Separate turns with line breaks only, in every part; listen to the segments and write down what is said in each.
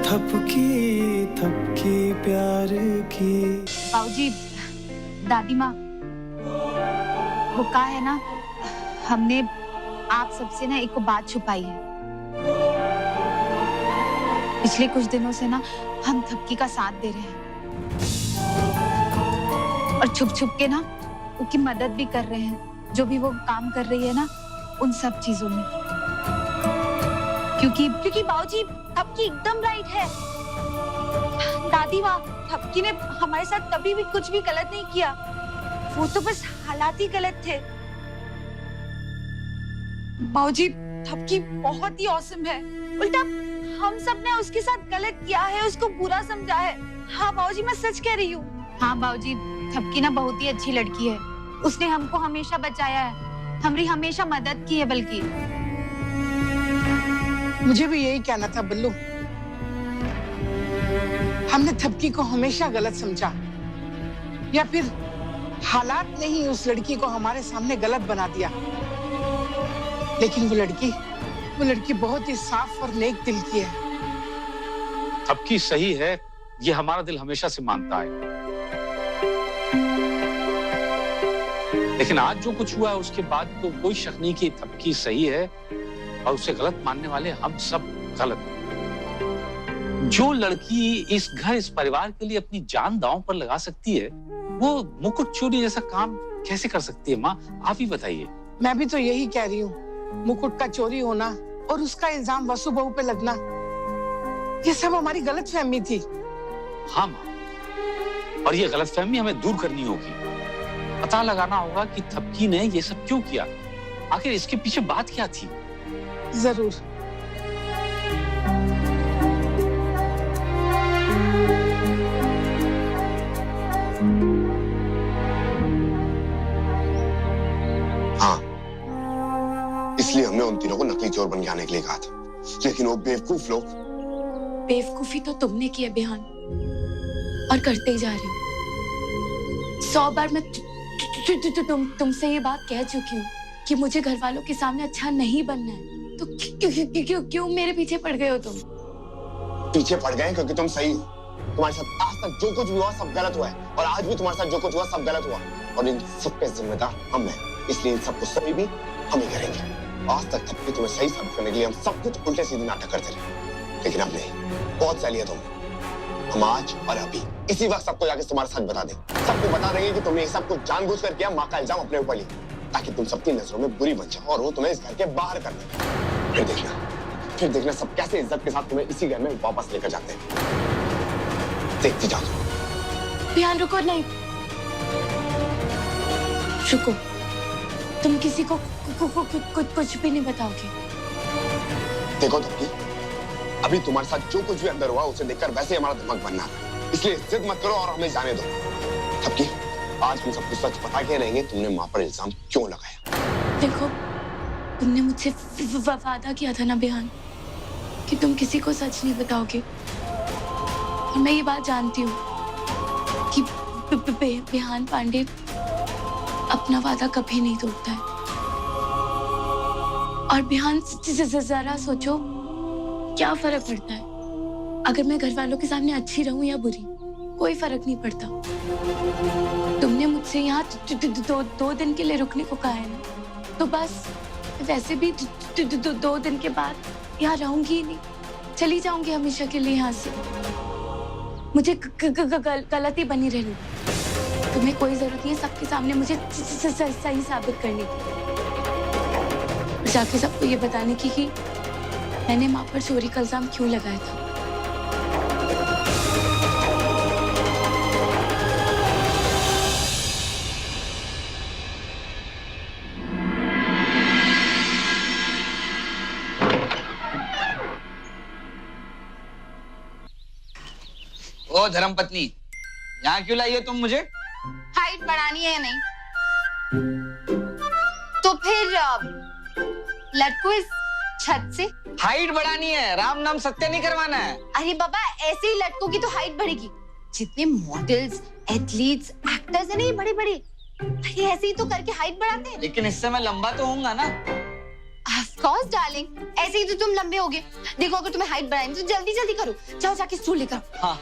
थपकी प्यार की।
बाबूजी, दादी माँ, वो कहा है ना, हमने आप सबसे ना एक को बात छुपाई है। पिछले कुछ दिनों से ना हम थपकी का साथ दे रहे हैं और छुप छुप के ना उसकी मदद भी कर रहे हैं, जो भी वो काम कर रही है ना उन सब चीजों में। क्योंकि बाबूजी, थपकी एकदम राइट है। दादी माँ, थपकी ने हमारे साथ कभी भी कुछ भी गलत नहीं किया, वो तो बस हालात ही गलत थे। बाबूजी, थपकी बहुत ही औसम है, उल्टा हम सब ने उसके साथ गलत किया है, उसको बुरा समझा है। हाँ बाबूजी, मैं सच कह रही हूँ। हाँ बाबूजी, थपकी ना बहुत ही अच्छी लड़की है, उसने हमको हमेशा बचाया है, हमारी हमेशा मदद की है। बल्कि
मुझे भी यही कहना था बल्लू, हमने थपकी को हमेशा गलत समझा, या फिर हालात ने ही उस लड़की को हमारे सामने गलत बना दिया। लेकिन वो लड़की बहुत ही साफ और नेक दिल की है।
थपकी सही है, ये हमारा दिल हमेशा से मानता है। लेकिन आज जो कुछ हुआ है उसके बाद तो कोई शक नहीं कि थपकी सही है और उसे गलत मानने वाले हम सब गलत। जो लड़की इस घर, इस परिवार के लिए अपनी जान दांव पर लगा सकती है, वो मुकुट चोरी जैसा काम कैसे कर सकती है? माँ, आप ही बताइए।
मैं भी तो यही कह रही हूँ, मुकुट का चोरी होना और उसका इल्जाम वसु बहू पे लगना, ये सब हमारी गलतफहमी थी।
हाँ माँ, और ये गलतफहमी हमें दूर करनी होगी। पता लगाना होगा कि थपकी ने ये सब क्यों किया, आखिर इसके पीछे बात क्या थी।
जरूर।
हाँ, इसलिए हमने उन तीनों को नकली चोर बन के आने के लिए कहा था, लेकिन वो बेवकूफ लोग।
बेवकूफी तो तुमने की है बिहान, और करते ही जा रहे हो। 100 बार मैं तुमसे ये बात कह चुकी हूँ कि मुझे घर वालों के सामने अच्छा नहीं बनना है, तो क्यों मेरे पीछे पड़ गए हो तुम?
पीछे पड़ गए क्योंकि तुम सही हो। तुम्हारे साथ आज तक जो कुछ भी हुआ सब गलत हुआ है, और आज भी तुम्हारे साथ जो कुछ हुआ सब गलत हुआ, और इन सब पे जिम्मेदार हम हैं। इसलिए इन सबको सही भी हम ही करेंगे। आज तक थपकी तुम्हें सही साबित करने के लिए हम सब कुछ उल्टे सीधे नाटक करते रहे, लेकिन अब नहीं। बहुत सही है तुम। हम आज और अभी इसी वक्त सबको जाके तुम्हारा सच बता दें। सबको बता देंगे कि तुमने सब कुछ जानबूझकर किया, माँ का इल्जाम अपने ऊपर लिया, ताकि तुम सबकी नजरों में बुरी बन जाओ और वो तुम्हें इस घर के बाहर कर दें। फिर देखना सब कैसे इज्जत के साथ तुम्हें इसी घर में वापस लेकर जाते हैं। देखती जाओ।
बिहान रुको, नहीं रुको, तुम किसी को कुछ भी नहीं बताओगे।
देखो थपकी, अभी तुम्हारे साथ जो कुछ भी अंदर हुआ उसे देखकर वैसे ही हमारा दिमाग बनना है, इसलिए जिद मत करो और हमें जाने दो। थपकी, आज हम सबको सच बता के रहेंगे तुमने माँ पर इल्जाम क्यों लगाया।
देखो, तुमने मुझसे वादा किया था ना बिहान कि तुम किसी को सच नहीं बताओगे, और मैं ये बात जानती हूँ कि बिहान पांडे अपना वादा कभी नहीं तोड़ता है। और बिहान जरा सोचो, क्या फर्क पड़ता है अगर मैं घर वालों के सामने अच्छी रहूं या बुरी? कोई फर्क नहीं पड़ता। तुमने मुझसे यहाँ 2 दिन के लिए रुकने को कहा है ना, तो बस वैसे भी 2 दिन के बाद यहाँ रहूंगी ही नहीं, चली जाऊंगी हमेशा के लिए यहाँ से। मुझे गलती बनी रहनी। तुम्हें कोई जरूरत नहीं है सबके सामने मुझे सही साबित करने की, जाके सबको ये बताने की कि मैंने माँ पर चोरी का इल्जाम क्यों लगाया था।
ओ धर्मपत्नी, यहाँ क्यों लाई हो तुम मुझे?
हाइट बढ़ानी है या नहीं? तो फिर लटको इस छत से।
हाइट बढ़ानी है, राम नाम सत्य नहीं करवाना है।
अरे बाबा, ऐसे ही लटकों की तो हाइट बढ़ेगी। जितने मॉडल्स, एथलीट्स, एक्टर्स हैं ना, ये बड़े बड़े, अरे ऐसे ही तो करके हाइट बढ़ाते हैं।
लेकिन इससे मैं लंबा तो होऊंगा ना।
ऑफ कोर्स डार्लिंग, ऐसे ही तो तुम लंबे होगे। देखो अगर तुम्हें हाइट बढ़ानी तो जल्दी जल्दी करो। जाओ जाके स्टूल लेकर आओ।
हाँ।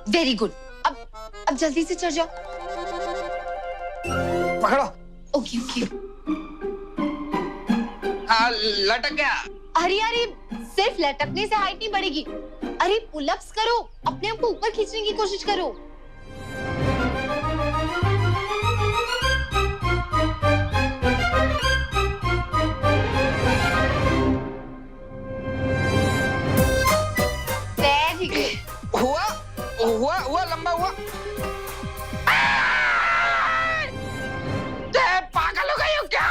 Very good. अब जल्दी से चढ़ जाओ।
पकड़ो।
Okay okay.
हाँ, लटक गया।
अरे अरे, सिर्फ लटकने से हाइट नहीं बढ़ेगी। अरे पुलअप्स करो, अपने आप को ऊपर खींचने की कोशिश करो। Very good.
हुआ हुआ हुआ, लंबा हुआ। पागल हो गई हो क्या?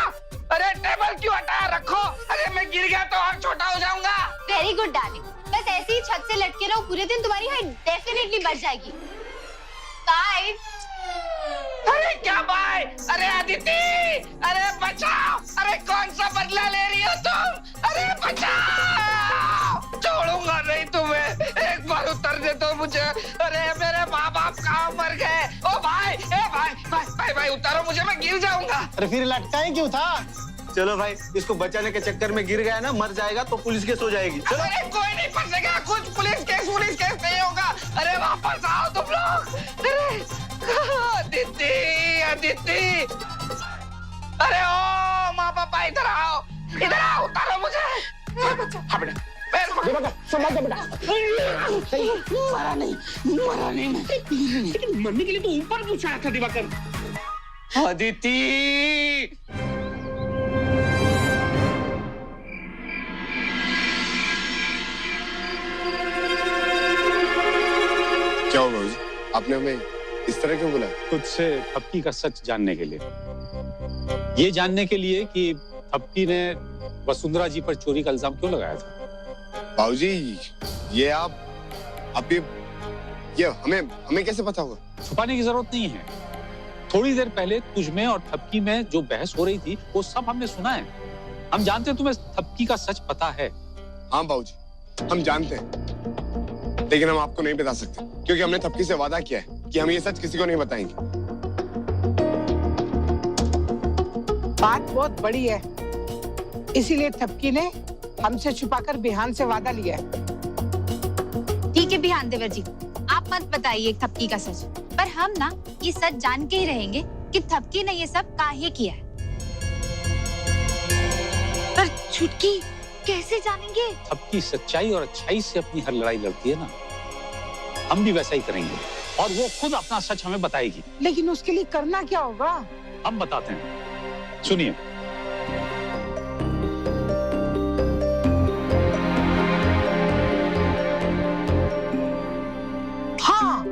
अरे टेबल क्यों हटाया रखो? अरे मैं गिर गया तो और छोटा हो जाऊंगा।
वेरी गुड डार्लिंग, बस ऐसे ही छत से लटके रहो पूरे दिन, तुम्हारी हाइट डेफिनेटली बढ़ जाएगी। बाय।
अरे क्या बाय? अरे अदिति, अरे बचाओ! अरे कौन सा बदला ले रही हो तुम? अरे बचाओ! छोड़ूंगा नहीं तुम्हें, एक बार उतर दे तो मुझे। अरे मेरे माँ बाप कहाँ मर गए? ओ भाई, ए भाई, भाई भाई भाई उतारो मुझे, मैं गिर जाऊंगा।
अरे फिर लटकाए क्यों था? चलो भाई, इसको बचाने के चक्कर में गिर गया ना, मर जाएगा तो पुलिस केस हो जाएगी। चलो।
अरे कोई नहीं फंसेगा, कुछ पुलिस केस नहीं होगा। अरे वापस आओ तुम लोग। अरे अदिति, अदिति, अरे ओ माँ पापा इधर आओ, उतारो मुझे। हाँ बेटा, मरा नहीं मैं। लेकिन मरने के लिए तो ऊपर पूछा था दिवाकर। अदिति,
क्या हुआ भाई? आपने हमें इस तरह क्यों बुलाया?
खुद से थपकी का सच जानने के लिए, ये जानने के लिए कि थपकी ने वसुंधरा जी पर चोरी का इल्जाम क्यों लगाया था।
बाबूजी, ये आप ये हमें कैसे पता होगा?
छुपाने की जरूरत नहीं है। थोड़ी देर पहले तुझमें और थपकी में जो बहस हो रही थी वो सब हमने सुना है। हम जानते हैं तुम्हें थपकी का सच पता है।
हाँ बाबूजी, हम जानते हैं, लेकिन हम आपको नहीं बता सकते क्योंकि हमने थपकी से वादा किया है कि हम ये सच किसी को नहीं बताएंगे।
बात बहुत बड़ी है, इसीलिए थपकी ने हमसे छुपाकर बिहान से वादा लिया है।
ठीक है बिहान देवर जी, आप मत बताइए थपकी का सच, पर हम ना ये सच जान के ही रहेंगे कि थपकी ने ये सब काहे किया है। पर छुटकी कैसे जानेंगे?
थपकी सच्चाई और अच्छाई से अपनी हर लड़ाई लड़ती है ना, हम भी वैसा ही करेंगे और वो खुद अपना सच हमें बताएगी।
लेकिन उसके लिए करना क्या होगा?
हम बताते हैं, सुनिए।
हाँ,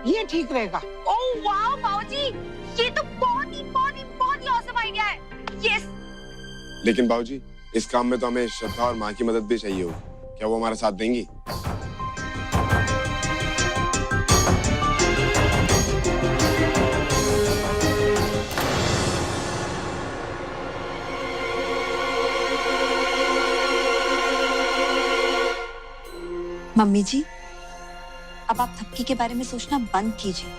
ये ठीक रहेगा।
ओह वाह बाबूजी, ये तो बहुत ही ऑसम आइडिया है। यस।
लेकिन बाबूजी, इस काम में तो हमें श्रद्धा और माँ की मदद भी चाहिए होगी। क्या वो हमारा साथ देंगी?
मम्मी जी, अब आप थपकी के बारे में सोचना बंद कीजिए।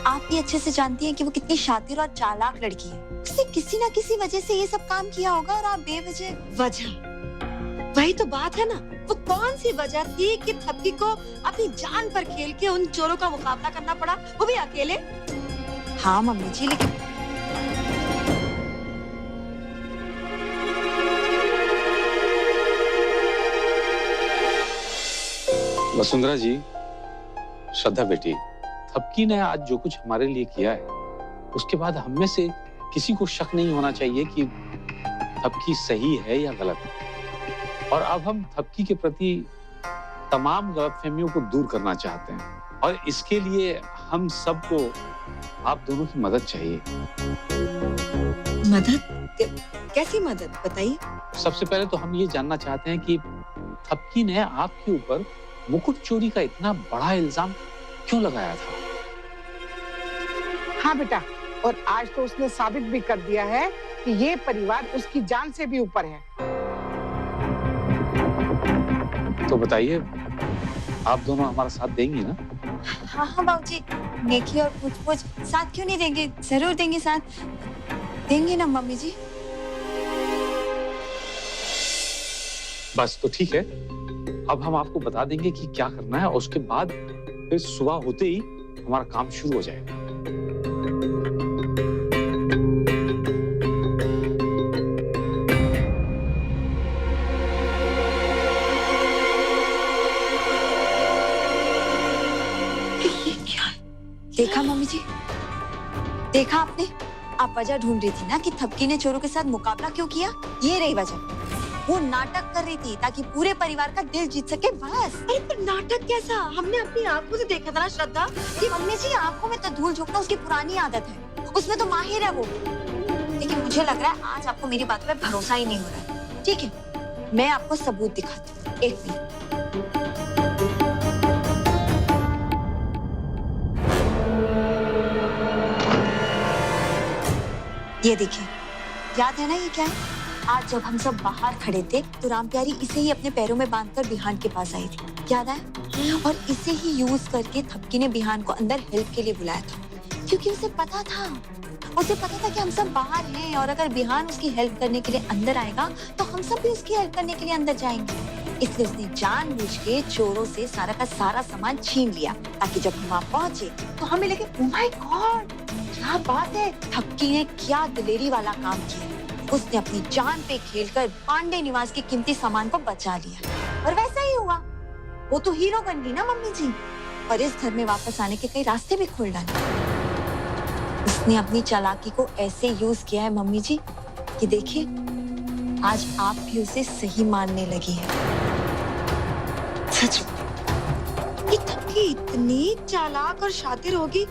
आप भी अच्छे से जानती हैं कि वो कितनी शातिर और चालाक लड़की है। उसने किसी ना किसी वजह से ये सब काम किया होगा और आप बेवजह।
वजह? वही तो बात है ना, वो कौन सी वजह थी कि थपकी को अपनी जान पर खेल के उन चोरों का मुकाबला करना पड़ा, वो भी अकेले?
हाँ मम्मी जी, लेकिन
वसुंधरा जी, श्रद्धा बेटी, थपकी ने आज जो कुछ हमारे लिए किया है उसके बाद हम में से किसी को शक नहीं होना चाहिए कि थपकी सही है या गलत। और अब हम थपकी के प्रति तमाम गलतफहमियों को दूर करना चाहते हैं और इसके लिए हम सबको आप दोनों की मदद चाहिए।
मदद? कैसी मदद बताइए?
सबसे पहले तो हम ये जानना चाहते हैं कि थपकी ने आपके ऊपर मुकुट चोरी का इतना बड़ा इल्जाम क्यों लगाया था?
हाँ बेटा, और आज तो उसने साबित भी कर दिया है कि ये परिवार उसकी जान से भी ऊपर है।
तो बताइए, आप दोनों हमारा साथ देंगी ना?
हाँ हाँ बाबूजी, नेकी और पूछ साथ क्यों नहीं देंगे, जरूर देंगे साथ। देंगे ना मम्मी जी।
बस तो ठीक है, अब हम आपको बता देंगे कि क्या करना है और उसके बाद फिर सुबह होते ही हमारा काम शुरू हो जाएगा।
देखा मम्मी जी, देखा आपने? आप वजह ढूंढ रही थी ना कि थपकी ने चोरों के साथ मुकाबला क्यों किया। ये रही वजह। वो नाटक कर रही थी ताकि पूरे परिवार का दिल जीत सके, बस।
अरे पर नाटक कैसा? हमने अपनी आंखों से देखा था ना श्रद्धा।
कि मम्मी जी आंखों में तो धूल झोंकना उसकी पुरानी आदत है, उसमें तो माहिर है वो। लेकिन मुझे लग रहा है आज आपको मेरी बात पे भरोसा ही नहीं हो रहा है। ठीक है, मैं आपको सबूत दिखाती हूँ, एक मिनट। ये देखिए, याद है ना ये क्या है? आज जब हम सब बाहर खड़े थे तो राम प्यारी इसे ही अपने पैरों में बांधकर बिहान के पास आई थी, याद है? और इसे ही यूज करके थपकी ने बिहान को अंदर हेल्प के लिए बुलाया था, क्योंकि उसे पता था कि हम सब बाहर हैं और अगर बिहान उसकी हेल्प करने के लिए अंदर आएगा तो हम सब भी उसकी हेल्प करने के लिए अंदर जाएंगे। इसलिए उसने जानबूझ के चोरों से सारा का सारा सामान छीन लिया ताकि जब हम वहाँ पहुंचे तो हमें लगे ओह माय गॉड, क्या बात है, थपकी ने क्या दिलेरी वाला काम किया। उसने अपनी जान पे खेलकर पांडे निवास के कीमती सामान को बचा लिया और वैसा ही हुआ। वो तो हीरो बन गई ना मम्मी जी, और इस घर में वापस आने के कई रास्ते भी खोल डाले। उसने अपनी चालाकी को ऐसे यूज किया है मम्मी जी कि देखिए आज आप भी उसे सही मानने लगी है।
सच ये थपकी इतनी चालाक और शातिर होगी,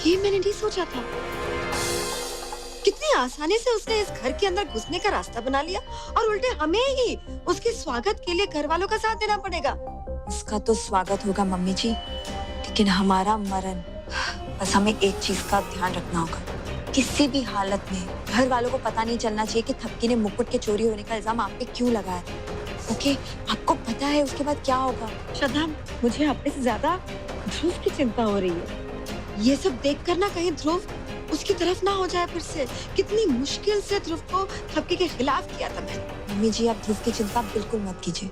ये मैंने नहीं सोचा था। कितनी आसानी से उसने इस घर के अंदर घुसने का रास्ता बना लिया और उल्टे हमें ही उसके स्वागत के लिए घर वालों का साथ देना पड़ेगा।
उसका तो स्वागत होगा मम्मी जी, लेकिन हमारा मरण। बस हमें एक चीज का ध्यान रखना होगा, किसी भी हालत में घर वालों को पता नहीं चलना चाहिए कि थपकी ने मुकुट के चोरी होने का इल्जाम आप पे क्यों लगाया था। ओके, आपको पता है उसके बाद क्या होगा?
श्रद्धा, मुझे अपने से ज्यादा ध्रुव की चिंता हो रही है। ये सब देख कर ना कहीं ध्रुव उसकी तरफ ना हो जाए फिर से। कितनी मुश्किल से ध्रुव को थपकी के खिलाफ किया था मैंने।
मम्मी जी आप ध्रुव की चिंता बिल्कुल मत कीजिए।